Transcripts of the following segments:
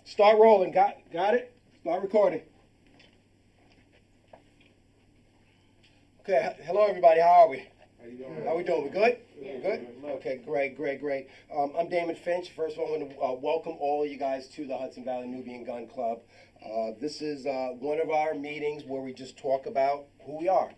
Start rolling. Got it? Start recording. Okay. Hello, everybody. How are we? How you doing? How we doing? We good? Yeah. We good? Okay. Great. I'm Damon Finch. First of all, I want to welcome all of you guys to the Hudson Valley Nubian Gun Club. This is one of our meetings where we just talk about who we are,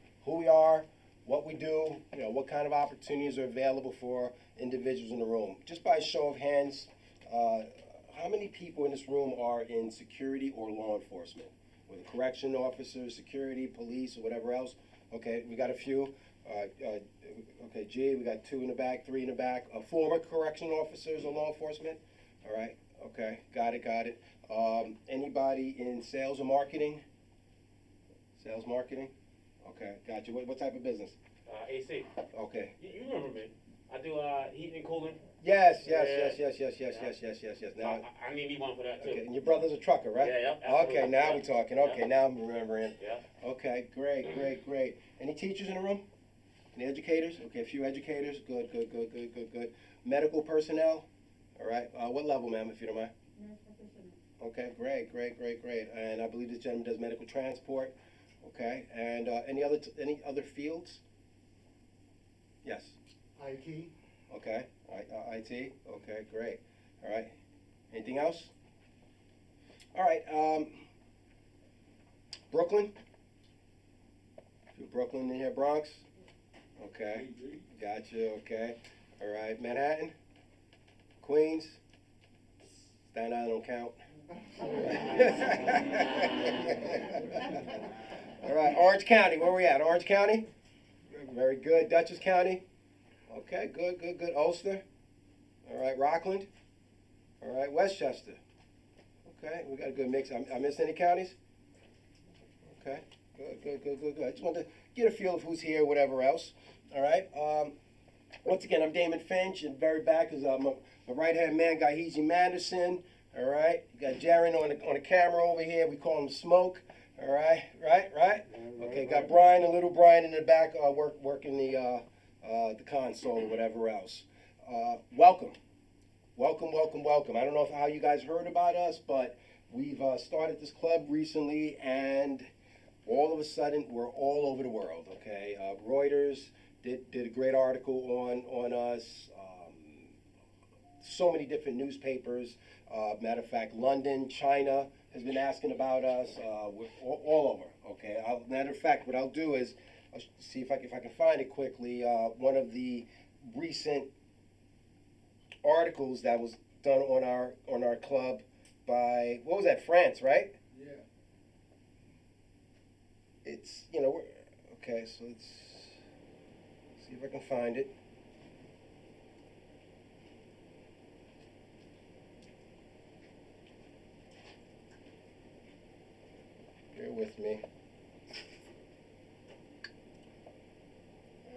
what we do, what kind of opportunities are available for individuals in the room. Just by a show of hands, how many people in this room are in security or law enforcement? Whether correction officers, security, police, or whatever else? Okay, we got a few. Okay, G, we got 2 in the back, 3 in the back. Former correctional officers or law enforcement? All right, okay, got it. Anybody in sales or marketing? Sales, marketing? Okay, got you. What type of business? AC. Okay. You remember me. I do heating and cooling. Yes. Yeah. Now, I need me one for that too. okay, and your brother's a trucker, right? Yeah, Okay, absolutely. now we're talking. Okay, Yeah. now I'm remembering. Yeah. Okay, great. Any teachers in the room? Any educators? Okay, a few educators. Good. Medical personnel? All right. What level, ma'am, if you don't mind? Okay, great. And I believe this gentleman does medical transport. Okay, and any other fields? Yes. IT. Okay. IT. Okay, great. All right. Anything else? All right. Brooklyn. Few Brooklyn in here. Bronx. Okay. Gotcha. Okay. All right. Manhattan. Queens. Staten Island don't count. All right. Orange County. Where we at? Orange County. Very good. Dutchess County. Okay. Good. Ulster. All right. Rockland. All right. Westchester. Okay. We got a good mix. I missed any counties? Okay. Good. I just wanted to get a feel of who's here, whatever else. All right. Once again, I'm Damon Finch, and very back is my right-hand man, Gahezi Manderson. All right. You got Jaron on the camera over here. We call him Smoke. All right. Right. Okay. Got Brian, the little Brian in the back, working the console or whatever else. Welcome. I don't know how you guys heard about us, but we've started this club recently, and all of a sudden we're all over the world. Okay, Reuters did a great article on us. So many different newspapers. Matter of fact, London, China has been asking about us. We're all over. Okay. Matter of fact, what I'll do is I'll see if I can find it quickly. One of the recent articles that was done on our club by, what was that, France, right? Yeah. It's, okay, so let's see if I can find it. Bear with me.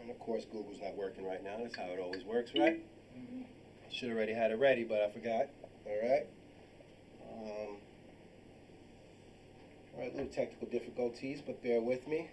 And of course, Google's not working right now. That's how it always works, right? Mm-hmm. Should already had it ready, but I forgot. All right. All right, little technical difficulties, but bear with me.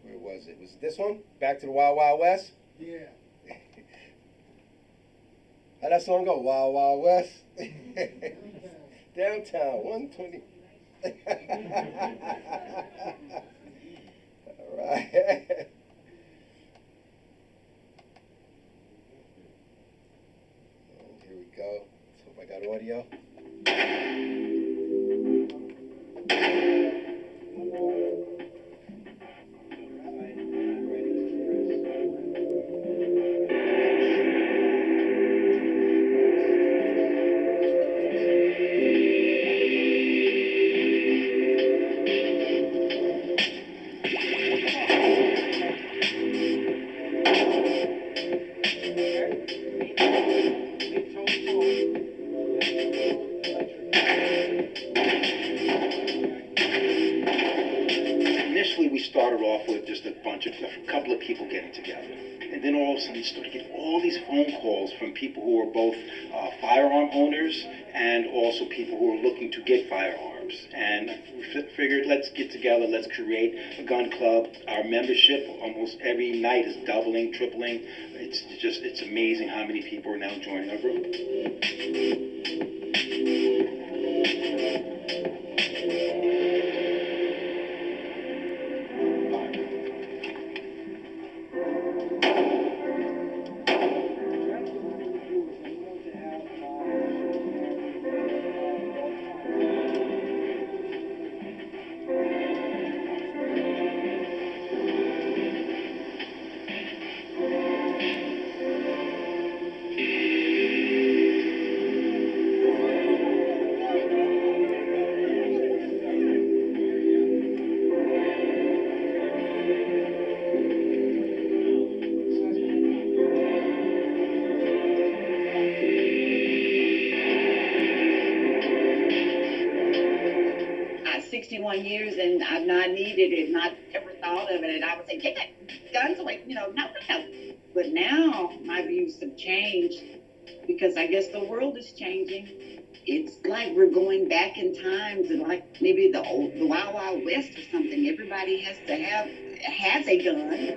Where was it? Was it this one? Back to the Wild Wild West? Yeah. How'd that song go? Wild Wild West? Downtown, 120. All right. And here we go. Let's hope I got audio. to get all these phone calls from people who are both firearm owners and also people who are looking to get firearms. And we figured, let's get together, let's create a gun club. Our membership almost every night is doubling, tripling. It's amazing how many people are now joining our group. Years and I've not needed it, not ever thought of it, and I would say, take that guns away, no. But now my views have changed because I guess the world is changing. It's like we're going back in times and like maybe the Wild Wild West or something. Everybody has a gun.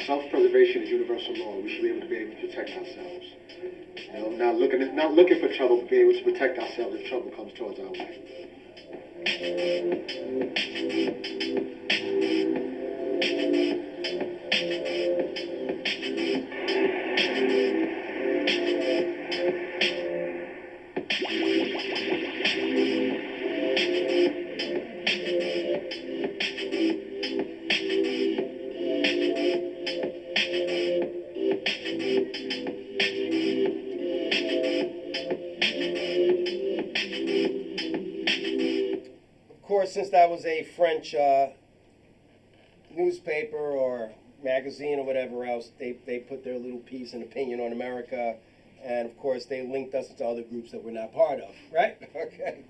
Self-preservation is universal law. We should be able to protect ourselves. You know, not looking for trouble, but be able to protect ourselves if trouble comes towards our way. Since that was a French newspaper or magazine or whatever else, they put their little piece and opinion on America, and of course they linked us to other groups that we're not part of, right? Okay.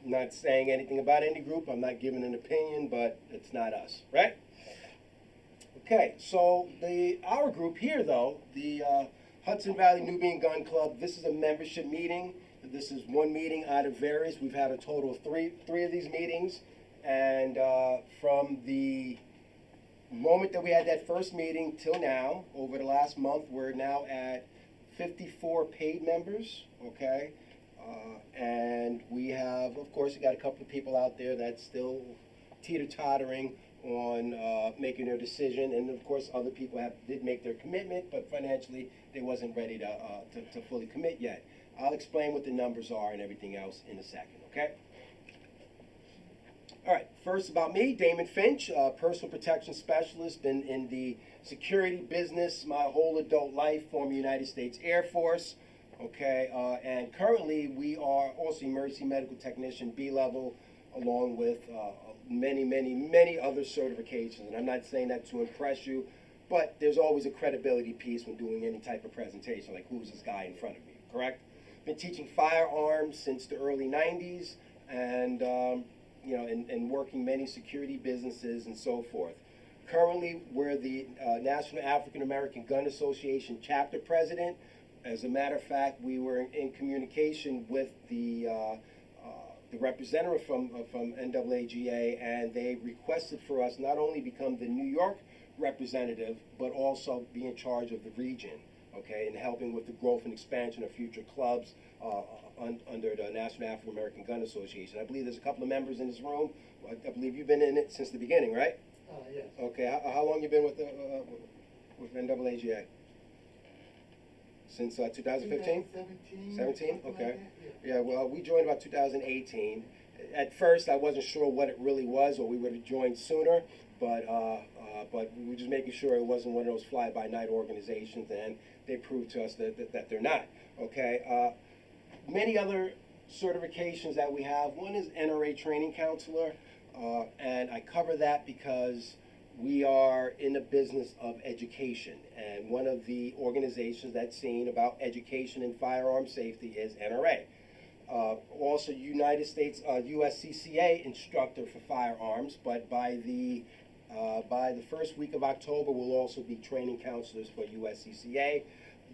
Not saying anything about any group, I'm not giving an opinion, but it's not us, right? Okay, so our group here though, the Hudson Valley Nubian Gun Club, this is a membership meeting. This is one meeting out of various. We've had a total of three of these meetings, and from the moment that we had that first meeting till now, over the last month, we're now at 54 paid members, okay? And we have, of course, we got a couple of people out there that's still teeter-tottering on making their decision, and of course other people did make their commitment, but financially they wasn't ready to fully commit yet. I'll explain what the numbers are and everything else in a second, okay? All right, first about me, Damon Finch, personal protection specialist, been in the security business my whole adult life, former United States Air Force, okay? And currently we are also emergency medical technician B-level, along with many other certifications. And I'm not saying that to impress you, but there's always a credibility piece when doing any type of presentation, like who's this guy in front of me, correct? Been teaching firearms since the early 90s, and you know, and working many security businesses and so forth. Currently, we're the National African American Gun Association chapter president. As a matter of fact, we were in communication with the representative from NAAGA, and they requested for us not only become the New York representative, but also be in charge of the region, okay, and helping with the growth and expansion of future clubs under the National African American Gun Association. I believe there's a couple of members in this room. I believe you've been in it since the beginning, right? Yes. Okay, how long you been with NAAGA? Since 2015? 17. 17? something Okay. like that, yeah. Yeah, well, we joined about 2018. At first, I wasn't sure what it really was, or we would have joined sooner, but we were just making sure it wasn't one of those fly-by-night organizations, and they proved to us that they're not. Okay. Many other certifications that we have. One is NRA training counselor, and I cover that because we are in the business of education, and one of the organizations that's seen about education and firearm safety is NRA. Also, United States USCCA instructor for firearms, but by the first week of October, we'll also be training counselors for USCCA.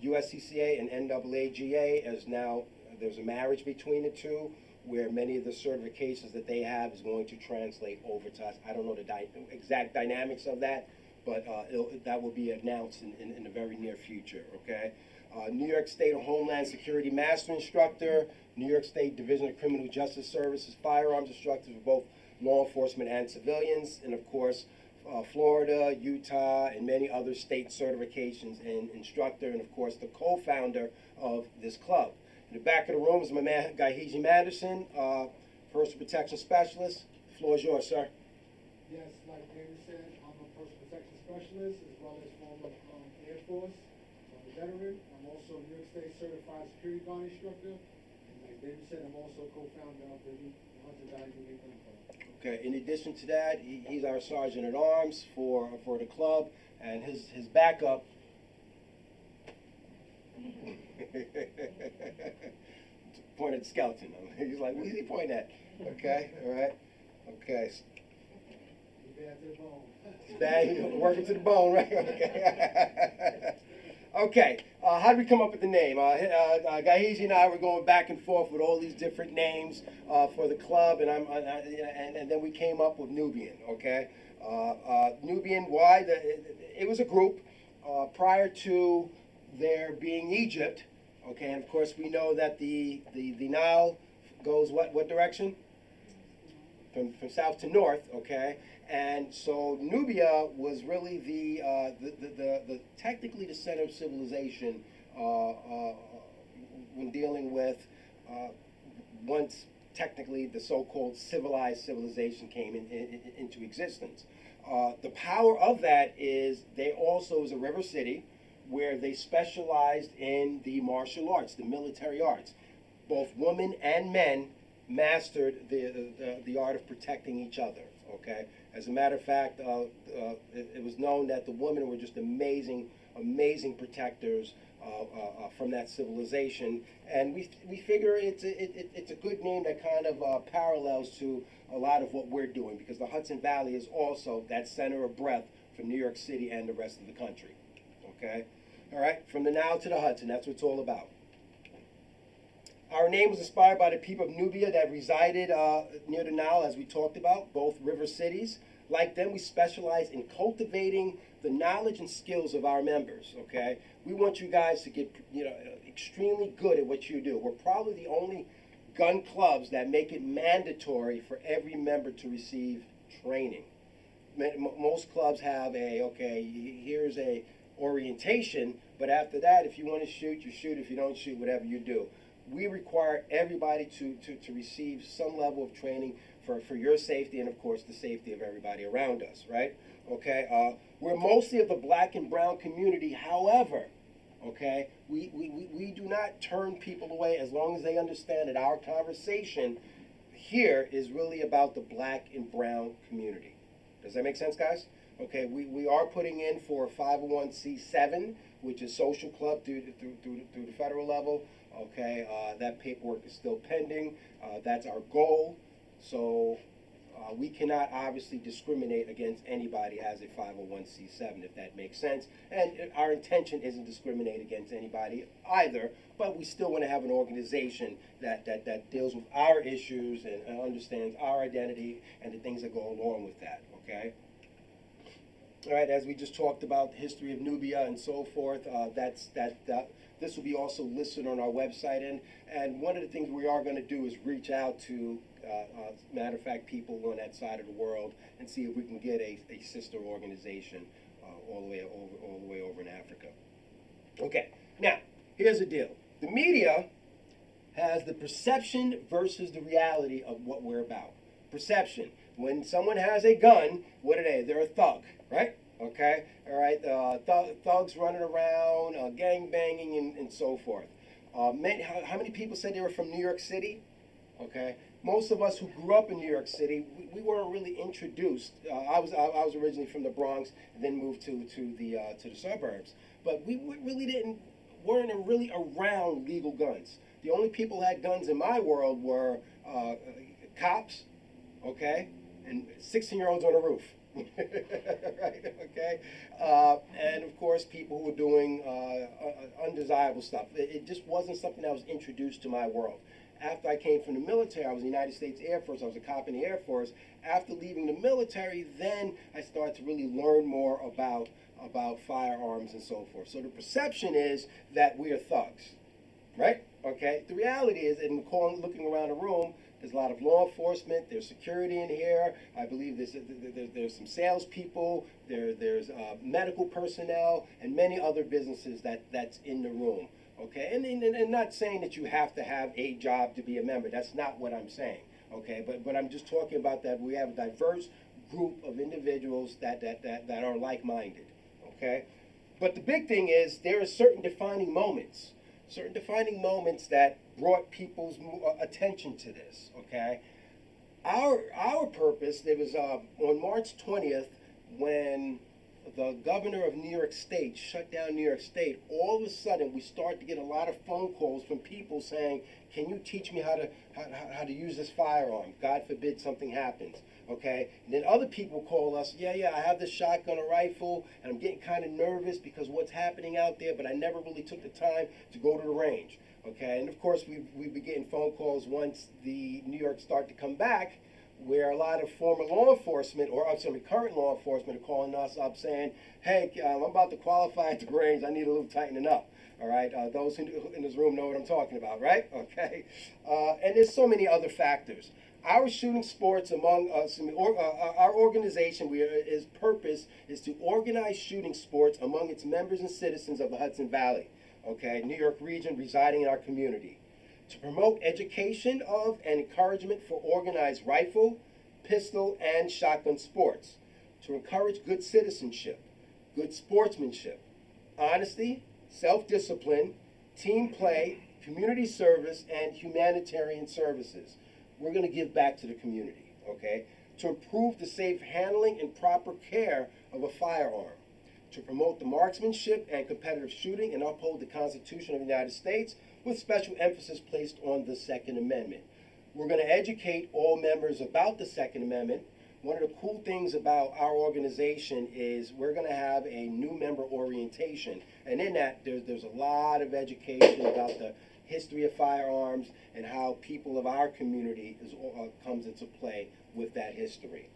USCCA and NAAGA is now, there's a marriage between the two, where many of the certifications that they have is going to translate over to us. I don't know the exact dynamics of that, but that will be announced in the very near future, okay? New York State Homeland Security Master Instructor, New York State Division of Criminal Justice Services firearms instructor for both law enforcement and civilians, and of course, Florida, Utah, and many other state certifications in instructor, and of course, the co-founder of this club. In the back of the room is my man, Gahiji Manderson, Personal Protection Specialist. The floor is yours, sir. Yes, like David said, I'm a personal protection specialist as well as former Air Force. I'm a veteran. I'm also a New York State certified security guard instructor. And like David said, I'm also co-founder of the Hudson Valley Nubian Gun Club. Okay. In addition to that, he's our sergeant at arms for the club, and his backup. Point at the skeleton. He's like, what is he pointing at? Okay. All right. Okay. He's bad to the bone. He's bad. Working to the bone, right? Okay. Okay, how did we come up with the name? Gahiji and I were going back and forth with all these different names for the club, and and then we came up with Nubian. Okay, Nubian. Why? It was a group prior to there being Egypt. Okay, and of course we know that the Nile goes what direction? From south to north. Okay. And so Nubia was really the technically the center of civilization when dealing with once technically the so-called civilized civilization came into existence. The power of that is they also is a river city where they specialized in the martial arts, the military arts. Both women and men mastered the art of protecting each other. Okay. As a matter of fact, it was known that the women were just amazing protectors from that civilization, and we figure it's a good name that kind of parallels to a lot of what we're doing, because the Hudson Valley is also that center of breath for New York City and the rest of the country. Okay, all right, from the Nile to the Hudson, that's what it's all about. Our name was inspired by the people of Nubia that resided near the Nile, as we talked about, both river cities. Like them, we specialize in cultivating the knowledge and skills of our members, okay? We want you guys to get, extremely good at what you do. We're probably the only gun clubs that make it mandatory for every member to receive training. Most clubs have here's a orientation, but after that, if you want to shoot, you shoot. If you don't shoot, whatever you do. We require everybody to receive some level of training for your safety and, of course, the safety of everybody around us, right? Okay, we're mostly of the black and brown community. However, okay, we do not turn people away as long as they understand that our conversation here is really about the black and brown community. Does that make sense, guys? Okay, we are putting in for a 501c7, which is social club through the federal level. Okay, that paperwork is still pending. That's our goal. So we cannot obviously discriminate against anybody as a 501c7, if that makes sense. And our intention isn't to discriminate against anybody either, but we still want to have an organization that deals with our issues and understands our identity and the things that go along with that, okay? All right, as we just talked about the history of Nubia and so forth, this will be also listed on our website. And one of the things we are going to do is reach out to, matter of fact, people on that side of the world and see if we can get a sister organization all the way over in Africa. Okay, now, here's the deal. The media has the perception versus the reality of what we're about. Perception. When someone has a gun, what are they? They're a thug, right? Okay? All right? Thugs running around, gang banging, and so forth. How many people said they were from New York City? Okay? Most of us who grew up in New York City, we weren't really introduced. I was originally from the Bronx, and then moved to the suburbs. But we really weren't really around legal guns. The only people who had guns in my world were cops, okay, and 16-year-olds on a roof, right? Okay, and of course people who were doing undesirable stuff. It just wasn't something that was introduced to my world. After I came from the military, I was in the United States Air Force. I was a cop in the Air Force. After leaving the military, then I started to really learn more about firearms and so forth. So the perception is that we are thugs, right? Okay. The reality is, and looking around the room, there's a lot of law enforcement. There's security in here. I believe there's some salespeople. There's medical personnel and many other businesses that's in the room. Okay, and not saying that you have to have a job to be a member. That's not what I'm saying. Okay, but I'm just talking about that we have a diverse group of individuals that are like-minded. Okay, but the big thing is there are certain defining moments that brought people's attention to this. Okay, our purpose. There was on March 20th when the governor of New York State shut down New York State. All of a sudden, we started to get a lot of phone calls from people saying, "Can you teach me how to use this firearm? God forbid something happens." Okay. And then other people call us. Yeah, I have this shotgun, a rifle, and I'm getting kind of nervous because of what's happening out there. But I never really took the time to go to the range. Okay. And of course, we've been getting phone calls once the New York started to come back, where a lot of former law enforcement, or current law enforcement, are calling us up saying, "Hey, I'm about to qualify at the range. I need a little tightening up." All right, those in this room know what I'm talking about, right? Okay, and there's so many other factors. Our shooting sports among us, our organization, its purpose is to organize shooting sports among its members and citizens of the Hudson Valley, okay, New York region residing in our community, to promote education of and encouragement for organized rifle, pistol, and shotgun sports, to encourage good citizenship, good sportsmanship, honesty, self-discipline, team play, community service, and humanitarian services. We're going to give back to the community, okay? To improve the safe handling and proper care of a firearm, to promote the marksmanship and competitive shooting and uphold the Constitution of the United States, with special emphasis placed on the Second Amendment. We're going to educate all members about the Second Amendment. One of the cool things about our organization is we're going to have a new member orientation. And in that, there's a lot of education about the history of firearms and how people of our community comes into play with that history.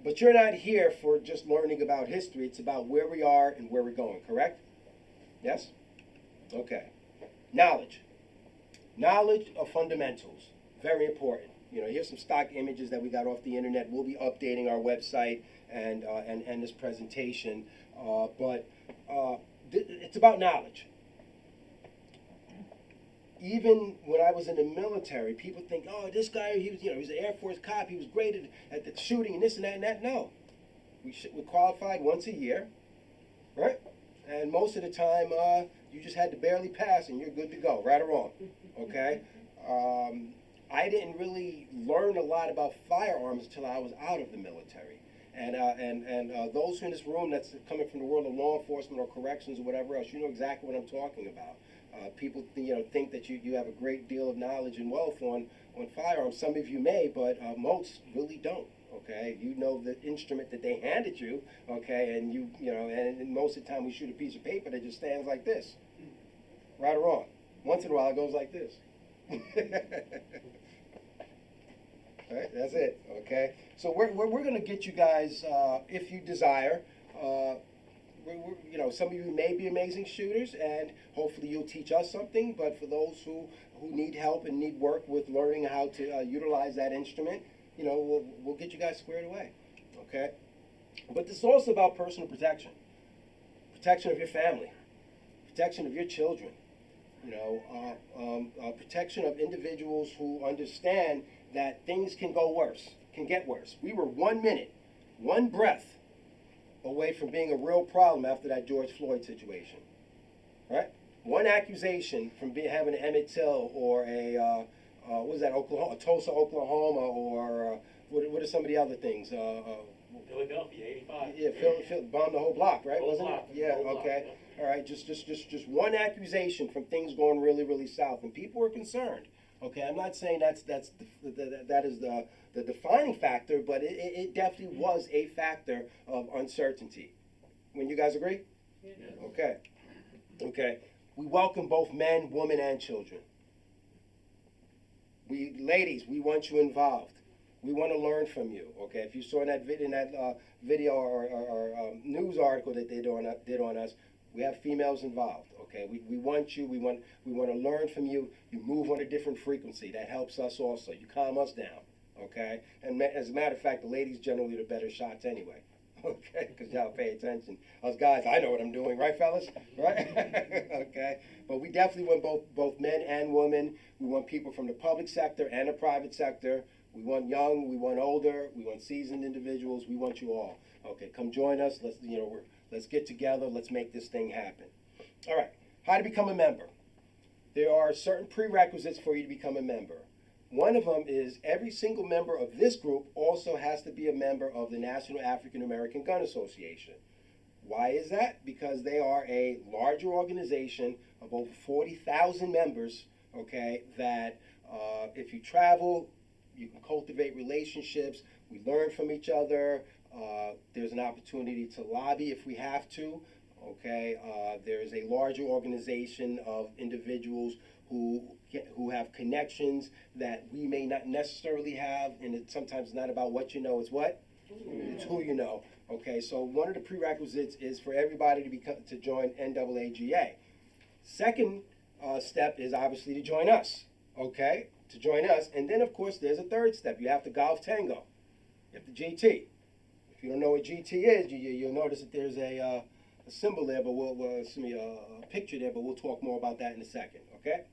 But you're not here for just learning about history. It's about where we are and where we're going, correct? Yes? Okay. Knowledge. Knowledge of fundamentals. Very important. You know, here's some stock images that we got off the internet. We'll be updating our website and this presentation. It's about knowledge. Even when I was in the military, people think, "Oh, this guy, he was an Air Force cop. He was great at the shooting and this and that and that." No. We qualified once a year, right? And most of the time, you just had to barely pass and you're good to go, right or wrong, okay? I didn't really learn a lot about firearms until I was out of the military. And those in this room that's coming from the world of law enforcement or corrections or whatever else, you know exactly what I'm talking about. People think that you have a great deal of knowledge and wealth on firearms. Some of you may, but most really don't. Okay, you know the instrument that they handed you. Okay, and and most of the time we shoot a piece of paper that just stands like this, right or wrong. Once in a while it goes like this. All right, that's it. Okay, so we're going to get you guys, if you desire. Some of you may be amazing shooters, and hopefully you'll teach us something. But for those who need help and need work with learning how to utilize that instrument, we'll get you guys squared away. Okay? But this is also about personal protection. Protection of your family. protection of your children, you know, protection of individuals who understand that things can go worse, can get worse. We were 1 minute, one breath away from being a real problem after that George Floyd situation, right? One accusation from having an Emmett Till or a, what was that, Oklahoma, Tulsa, Oklahoma, or what are some of the other things? Philadelphia, 85. Yeah, Phil bombed the whole block, right? Whole Wasn't block, it? Yeah, whole block, okay. yeah. All right, just one accusation from things going really, really south, and people were concerned. Okay, I'm not saying that is the defining factor, but it definitely was a factor of uncertainty. When you guys agree? Yeah. Okay. Okay. We welcome both men, women, and children. Ladies, we want you involved. We want to learn from you. Okay. If you saw in that video or news article that they did on us, we have females involved. Okay. We want you. We want to learn from you. You move on a different frequency. That helps us also. You calm us down. Okay. And as a matter of fact, the ladies generally are the better shots anyway. Okay, because y'all pay attention. Us guys, I know what I'm doing, right, fellas? Right? Okay. But we definitely want both men and women. We want people from the public sector and the private sector. We want young, we want older, we want seasoned individuals. We want you all. Okay, come join us. Let's get together. Let's make this thing happen. All right. How to become a member? There are certain prerequisites for you to become a member. One of them is every single member of this group also has to be a member of the National African American Gun Association. Why is that? Because they are a larger organization of over 40,000 members, okay, that if you travel, you can cultivate relationships, we learn from each other, there's an opportunity to lobby if we have to, okay, there's a larger organization of individuals who have connections that we may not necessarily have, and it sometimes not about what you know, it's what? It's who you know. Okay, so one of the prerequisites is for everybody to join NAAGA. Second step is obviously to join us, okay? To join us, and then of course there's a third step. You have to golf tango. You have to GT. If you don't know what GT is, you'll notice that there's a symbol there, but a picture there, but we'll talk more about that in a second, okay?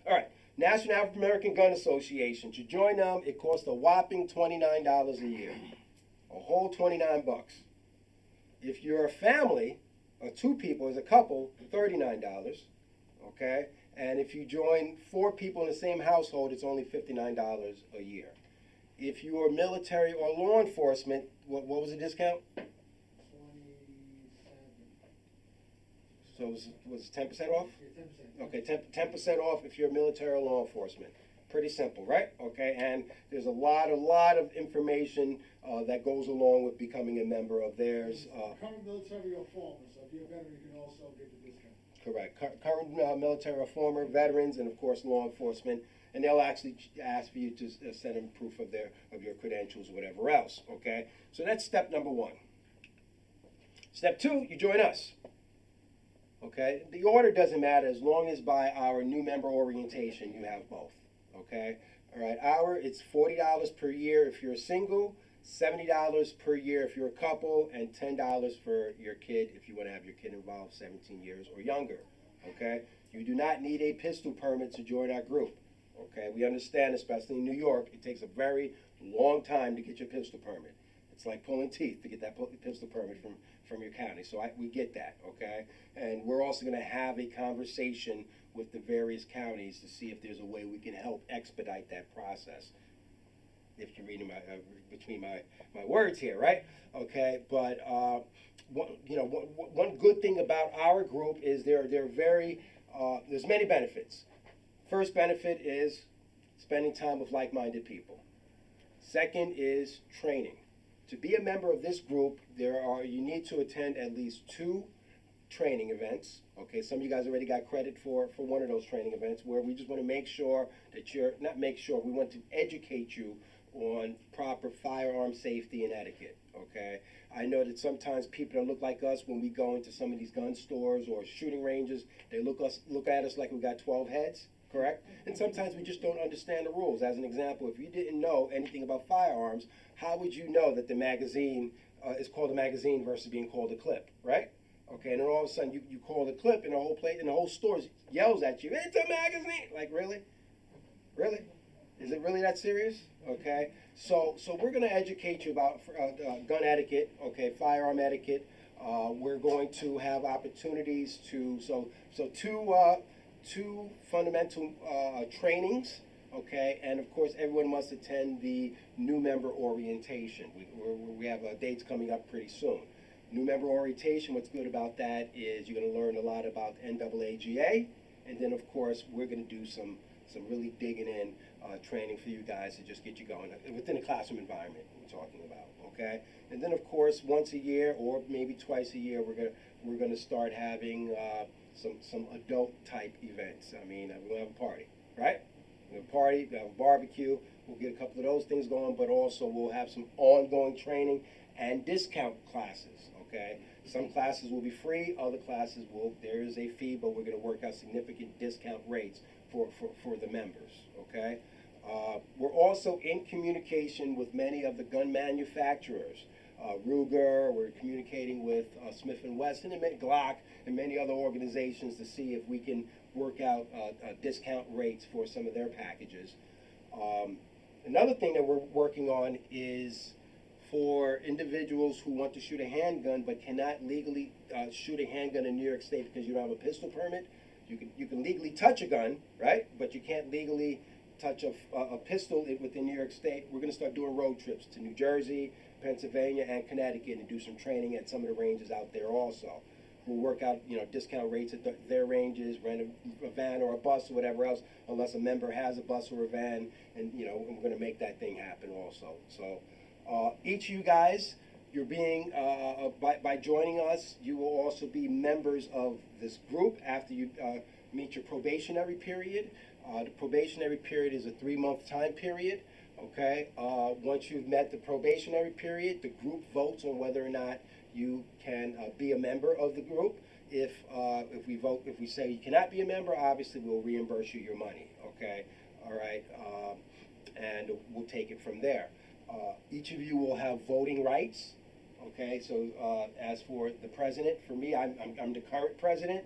All right, National African American Gun Association. To join them, it costs a whopping $29 a year. A whole 29 bucks. If you're a family, or two people as a couple, $39, okay? And if you join 4 people in the same household, it's only $59 a year. If you are military or law enforcement, what was the discount? 27. So was 10% off? Yeah, 10%. Okay, 10% off if you're military or law enforcement. Pretty simple, right? Okay, and there's a lot of information that goes along with becoming a member of theirs. Current military or former, so if you're a veteran, you can also get the discount. Correct. Current military or former veterans, and of course law enforcement, and they'll actually ask for you to send them proof of your credentials or whatever else. Okay, so that's step number 1. Step 2, you join us. Okay, the order doesn't matter as long as by our new member orientation you have both. Okay, all right. It's $40 per year if you're single, $70 per year if you're a couple, and $10 for your kid if you want to have your kid involved 17 years or younger. Okay, you do not need a pistol permit to join our group. Okay, we understand, especially in New York, it takes a very long time to get your pistol permit. It's like pulling teeth to get that pistol permit from your county. So we get that, okay? And we're also going to have a conversation with the various counties to see if there's a way we can help expedite that process. If you're reading between my words here, right? Okay, but one good thing about our group is there's many benefits. First benefit is spending time with like-minded people. Second is training. To be a member of this group, you need to attend at least 2 training events. Okay, some of you guys already got credit for one of those training events where we just want to make sure that we want to educate you on proper firearm safety and etiquette. Okay, I know that sometimes people that look like us, when we go into some of these gun stores or shooting ranges, they look at us like we got 12 heads. Correct? And sometimes we just don't understand the rules. As an example, if you didn't know anything about firearms, how would you know that the magazine is called a magazine versus being called a clip, right? Okay, and then all of a sudden you call the clip and the whole place and the whole store yells at you, it's a magazine! Like, really? Really? Is it really that serious? Okay, so we're going to educate you about gun etiquette, okay, firearm etiquette. We're going to have opportunities to, two fundamental trainings, okay, and of course everyone must attend the new member orientation. We have dates coming up pretty soon. New member orientation, what's good about that is you're going to learn a lot about NAAGA, and then of course we're going to do some really digging in training for you guys to just get you going within a classroom environment we're talking about, okay? And then of course once a year or maybe twice a year we're gonna start having some adult type events. I mean, we'll have a party, right? We'll have a party, we'll have a barbecue, we'll get a couple of those things going, but also we'll have some ongoing training and discount classes, okay? Some classes will be free, other classes there is a fee, but we're gonna work out significant discount rates for the members, okay? We're also in communication with many of the gun manufacturers. Ruger, we're communicating with Smith & Wesson and Glock and many other organizations to see if we can work out discount rates for some of their packages. Another thing that we're working on is for individuals who want to shoot a handgun but cannot legally shoot a handgun in New York State because you don't have a pistol permit. You can legally touch a gun, right? But you can't legally touch a pistol within New York State. We're going to start doing road trips to New Jersey, Pennsylvania, and Connecticut, and do some training at some of the ranges out there also. We'll work out, discount rates at their ranges, rent a van or a bus or whatever else, unless a member has a bus or a van, and and we're going to make that thing happen also. So each of you guys, you're being by joining us, you will also be members of this group after you meet your probationary period. The probationary period is a 3-month time period. Okay. Once you've met the probationary period, the group votes on whether or not you can be a member of the group. If we say you cannot be a member, obviously we'll reimburse you your money. Okay. All right. And we'll take it from there. Each of you will have voting rights. Okay, so as for the president, for me, I'm the current president.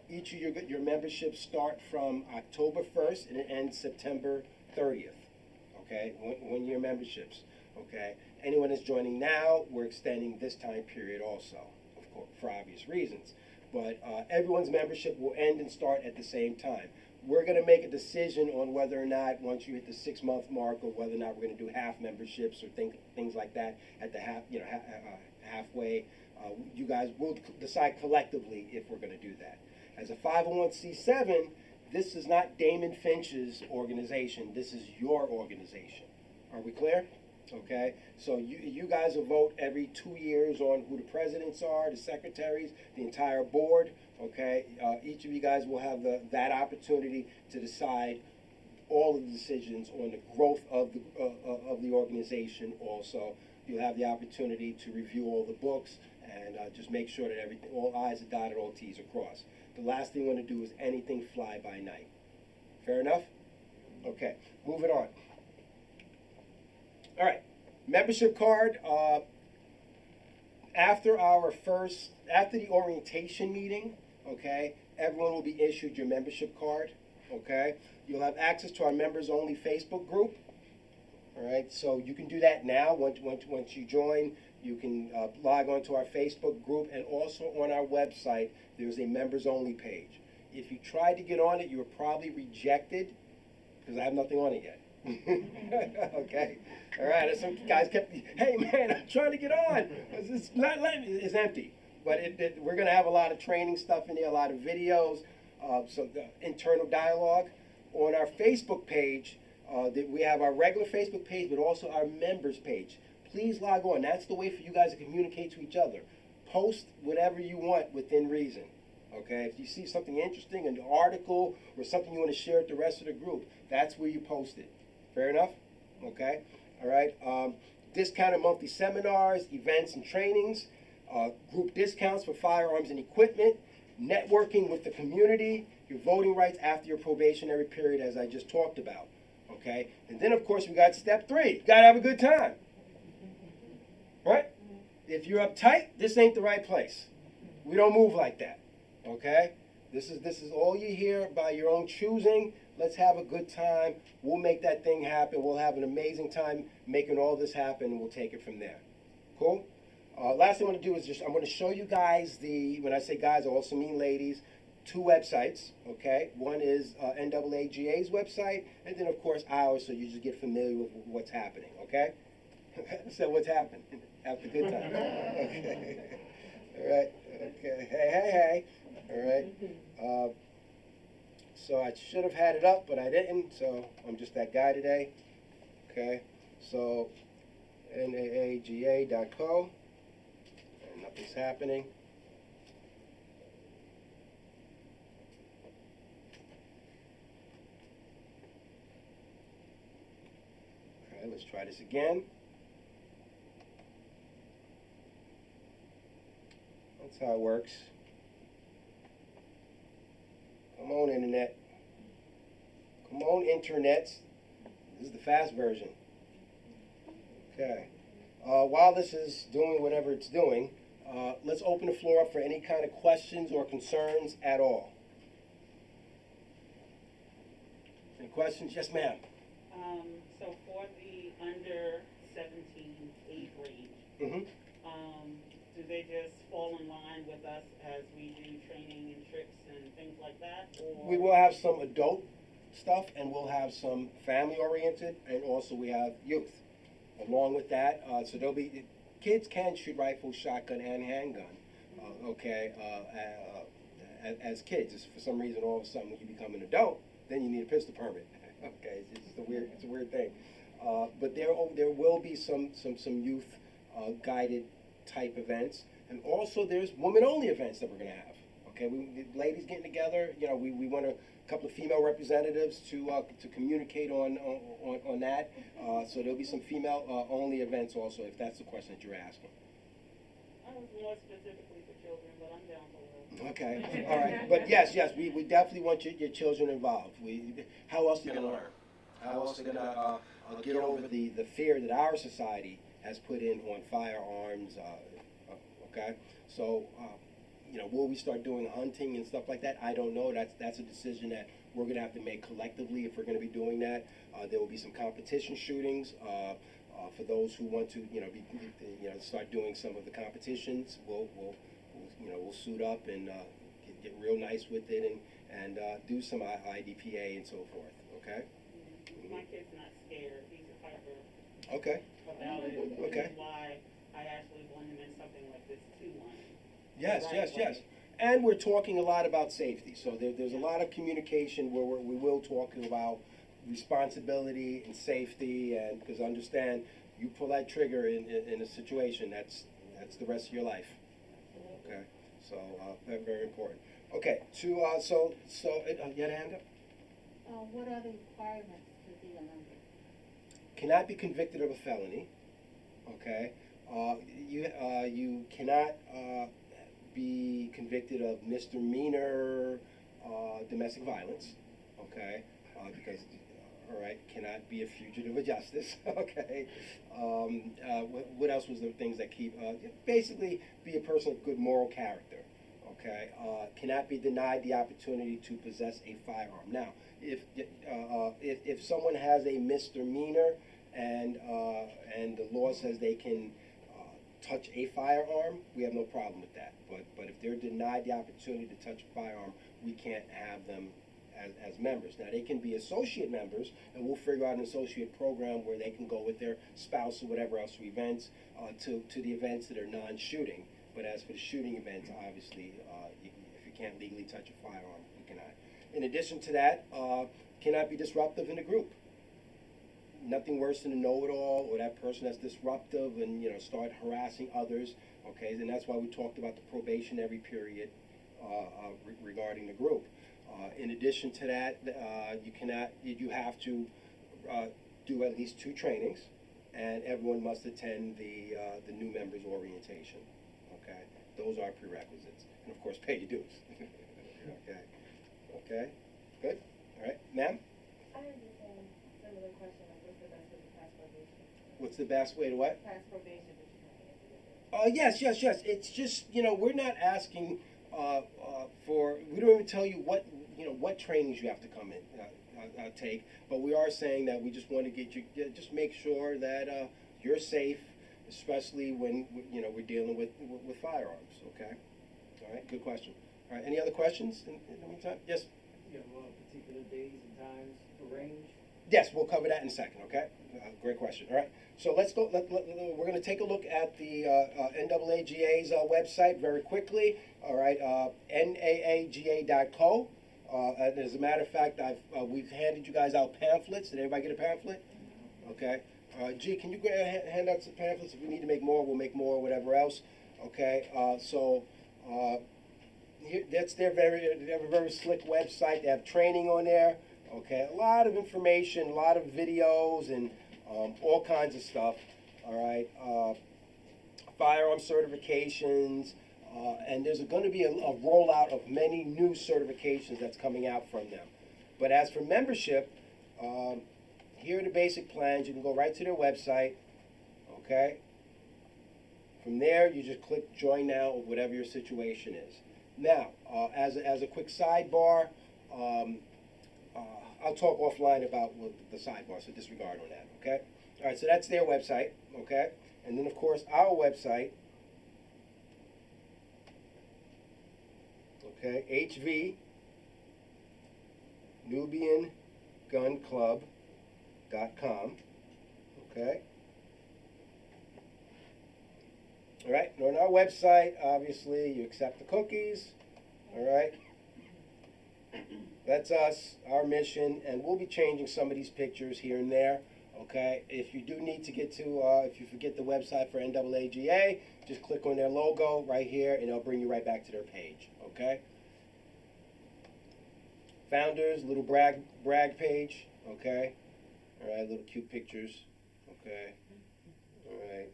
Each of your memberships start from October 1st and it ends September 30th. Okay, 1 year memberships. Okay, anyone that's joining now, we're extending this time period also, of course, for obvious reasons. But everyone's membership will end and start at the same time. We're going to make a decision on whether or not, once you hit the 6-month mark, or whether or not we're going to do half memberships or things like that at the halfway. You guys will decide collectively if we're going to do that. As a 501c7, this is not Damon Finch's organization. This is your organization. Are we clear? Okay, so you guys will vote every 2 years on who the presidents are, the secretaries, the entire board. Okay, each of you guys will have that opportunity to decide all of the decisions on the growth of the organization. Also, you'll have the opportunity to review all the books and just make sure that all I's are dotted, all T's are crossed. The last thing you want to do is anything fly by night. Fair enough? Okay, moving on. All right, membership card. After the orientation meeting, okay, everyone will be issued your membership card. Okay, you'll have access to our members only Facebook group. All right, so you can do that now. Once you join, you can log on to our Facebook group, and also on our website there's a members only page. If you tried to get on it, you were probably rejected because I have nothing on it yet. Okay, all right. And some guys kept, hey man, I'm trying to get on. It's not letting me. It's empty. But we're going to have a lot of training stuff in there, a lot of videos, some internal dialogue on our Facebook page. We have our regular Facebook page, but also our members page. Please log on. That's the way for you guys to communicate to each other. Post whatever you want within reason. Okay, if you see something interesting, an article or something you want to share with the rest of the group, that's where you post it. Fair enough? Okay. All right. Discounted monthly seminars, events, and trainings. Group discounts for firearms and equipment. Networking with the community. Your voting rights after your probationary period, as I just talked about. Okay. And then, of course, we got step 3. You got to have a good time. Right? If you're uptight, this ain't the right place. We don't move like that, okay? This is all you hear by your own choosing. Let's have a good time. We'll make that thing happen. We'll have an amazing time making all this happen, and we'll take it from there. Cool? Last thing I want to do is I'm going to show you guys when I say guys, I also mean ladies, 2 websites, okay? One is NAAGA's website, and then, of course, ours, so you just get familiar with what's happening, okay? So what's happened? Have a good time. Okay. All right. Okay. Hey. All right. So I should have had it up, but I didn't, so I'm just that guy today. Okay. So NAAGA.co, and nothing's happening. Okay, let's try this again. That's how it works. Come on, Internet. Come on, Internets. This is the fast version. Okay. While this is doing whatever it's doing, let's open the floor up for any kind of questions or concerns at all. Any questions? Yes, ma'am. So for the under 17 age range, Mm-hmm. do they just fall in line with us as we do training and trips and things like that? Or? We will have some adult stuff, and we'll have some family-oriented, and also we have youth. Along with that, so there'll be kids can shoot rifle, shotgun, and handgun. As kids, if for some reason all of a sudden when you become an adult, then you need a pistol permit. Okay, it's a weird thing. But there will be some youth guided type events, and also there's women-only events that we're going to have. Okay, ladies getting together. You know, we want a couple of female representatives to communicate on that. So there'll be some female only events also, if that's the question that you're asking. I was more specifically for children, but I'm down for it. Okay, all right. But yes, we definitely want your children involved. How else are they going to learn? How else are they going to get over the fear that our society has put in on firearms? Okay, so. You know, will we start doing hunting and stuff like that? I don't know. That's a decision that we're going to have to make collectively if we're going to be doing that. There will be some competition shootings for those who want to, start doing some of the competitions. We'll suit up and get real nice with it and do some IDPA and so forth. Okay. My kid's not scared. He's a hyper. Okay. About it. Okay. Which is why I actually want him in something like this too. Yes. And we're talking a lot about safety. So there's a lot of communication where we will talk about responsibility and safety, and because understand, you pull that trigger in a situation, that's the rest of your life. Okay, so very, very important. Okay, you had a hand up? What are the requirements to be an under? Cannot be convicted of a felony. Okay, you cannot be convicted of misdemeanor domestic violence, okay, because, all right, cannot be a fugitive of justice, okay. What else was the things that keep, basically be a person of good moral character, okay. Cannot be denied the opportunity to possess a firearm. Now, if someone has a misdemeanor and the law says they can touch a firearm, we have no problem with that. But if they're denied the opportunity to touch a firearm, we can't have them as members. Now, they can be associate members, and we'll figure out an associate program where they can go with their spouse or whatever else to events, to the events that are non-shooting. But as for the shooting events, obviously, if you can't legally touch a firearm, you cannot. In addition to that, cannot be disruptive in a group. Nothing worse than a know-it-all or that person that's disruptive and start harassing others. Okay, and that's why we talked about the probationary period regarding the group. In addition to that, you have to do at least 2 trainings, and everyone must attend the new members orientation. Okay, those are prerequisites, and of course, pay your dues. Okay, good. All right, ma'am. I have the same similar question, like what's the best way to pass probation? What's the best way to what? Pass probation, but you can't answer Yes. It's just, we're not asking we don't even tell you what trainings you have to come in, take, but we are saying that we just want to get you, just make sure that you're safe, especially when, we're dealing with firearms, okay? All right, good question. All right, any other questions in the meantime? Yes? You have particular days and times arranged? Yes, we'll cover that in a second, okay? Great question. All right, so let's go. We're going to take a look at the NAAGA's website very quickly. All right, NAAGA.co. And as a matter of fact, we've handed you guys out pamphlets. Did everybody get a pamphlet? Okay. G, can you hand out some pamphlets? If we need to make more, we'll make more, whatever else. Okay. That's they have a very slick website. They have training on there. Okay, a lot of information, a lot of videos, and all kinds of stuff. All right, firearm certifications, and there's going to be a rollout of many new certifications that's coming out from them. But as for membership, here are the basic plans. You can go right to their website. Okay. From there, you just click Join Now, or whatever your situation is. Now, as a quick sidebar. I'll talk offline about the sidebar, so disregard on that, okay? All right, so that's their website, okay? And then, of course, our website, okay, HV, Nubian Gun Club.com, okay? All right, and on our website, obviously, you accept the cookies, all right? That's us, our mission, and we'll be changing some of these pictures here and there, okay? If you do need to get to, if you forget the website for NAAGA, just click on their logo right here, and it'll bring you right back to their page, okay? Founders, little brag page, okay? All right, little cute pictures, okay? All right.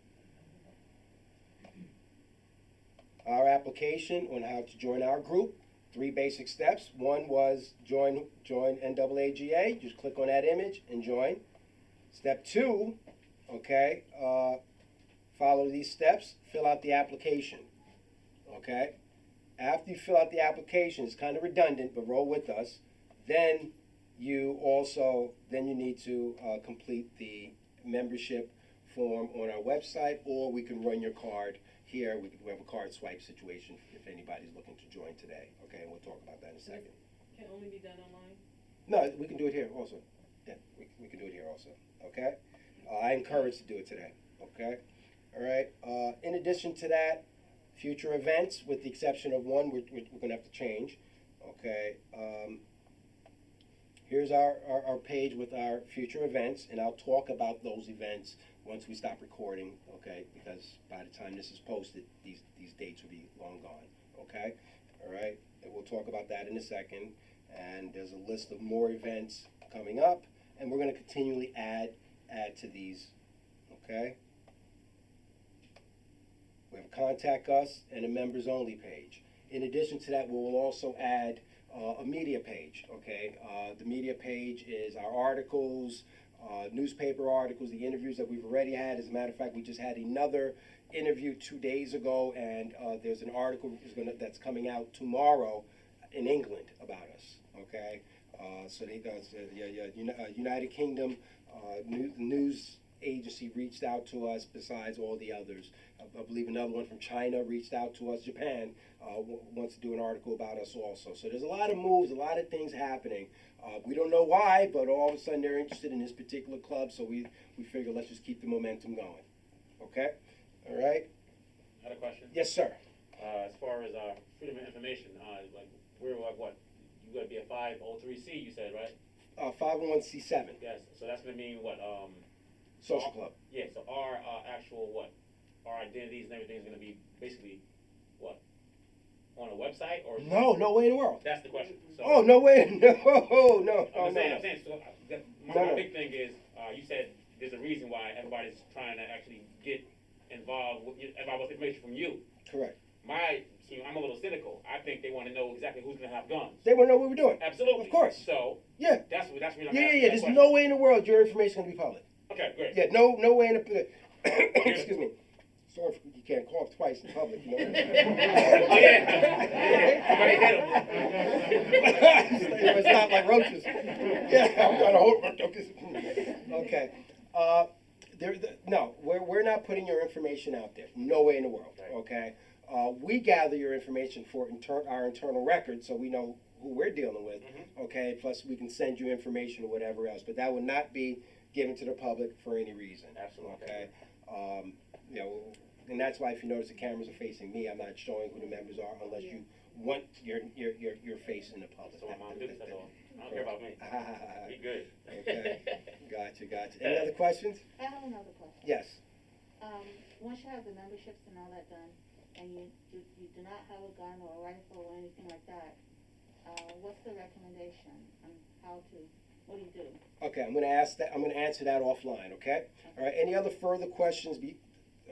Our application on how to join our group. 3 basic steps. One was join NAAGA. Just click on that image and join. Step 2, okay, follow these steps, fill out the application, okay? After you fill out the application, it's kind of redundant, but roll with us, then you need to complete the membership form on our website, or we can run your card here. We have a card swipe situation if anybody's looking to join today. Okay, and we'll talk about that in a second. Can only be done online? No, we can do it here also. Yeah, we can do it here also. Okay? I encourage to do it today. Okay? All right. In addition to that, future events, with the exception of one, we're going to have to change. Okay? Here's our page with our future events, and I'll talk about those events once we stop recording, okay? Because by the time this is posted, these dates will be long gone, okay? All right, and we'll talk about that in a second. And there's a list of more events coming up, and we're going to continually add to these, okay? We have Contact Us and a Members Only page. In addition to that, we will also add a media page, okay? The media page is our articles, newspaper articles, the interviews that we've already had. As a matter of fact, we just had another interview 2 days ago, and there's an article that's coming out tomorrow in England about us, okay? So they does United Kingdom news agency reached out to us besides all the others. I believe another one from China reached out to us. Japan wants to do an article about us also. So there's a lot of moves, a lot of things happening. We don't know why, but all of a sudden they're interested in this particular club, so we figure let's just keep the momentum going. Okay? All right? I had a question. Yes, sir. As far as freedom of information, we're like what? You got to be a 503C, you said, right? 501c7. Yes. So that's going to mean what? Social club. Yeah. So our actual what? Our identities and everything is going to be basically what? On a website or? No way in the world. That's the question. So, Oh, no way. No. I'm saying. So my big thing is, you said there's a reason why everybody's trying to actually get involved with information from you. Correct. I'm a little cynical. I think they want to know exactly who's going to have guns. They want to know what we're doing. Absolutely. Of course. So yeah, that's what I'm asking. Yeah. There's no way in the world your information is going to be public. Okay, great. Yeah, no way in the. Excuse me. Sorry for you can't cough twice in public, you know? Oh, yeah. Somebody hit him. It's not like roaches. Yeah, I'm trying to hold my focus. Okay. No, we're not putting your information out there. No way in the world, okay? We gather your information for our internal records so we know who we're dealing with, okay? Plus, we can send you information or whatever else, but that will not be given to the public for any reason. Absolutely. Okay? You know, and that's why if you notice the cameras are facing me, I'm not showing who the members are unless you want your face in the public. So I'm on business at all. I don't care about me. Be good. Okay. Gotcha. Any other questions? I have another question. Yes. Once you have the memberships and all that done, and you do not have a gun or a rifle or anything like that, what's the recommendation on what do you do? Okay, I'm going to answer that offline. Okay. All right. Any other further questions?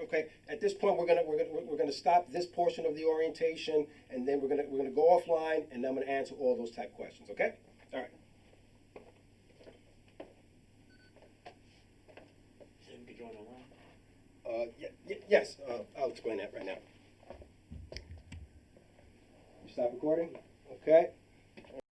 Okay. At this point, we're gonna stop this portion of the orientation, and then we're gonna go offline, and I'm gonna answer all those type questions. Okay. All right. So you can join online? Yes. I'll explain that right now. You stop recording. Okay.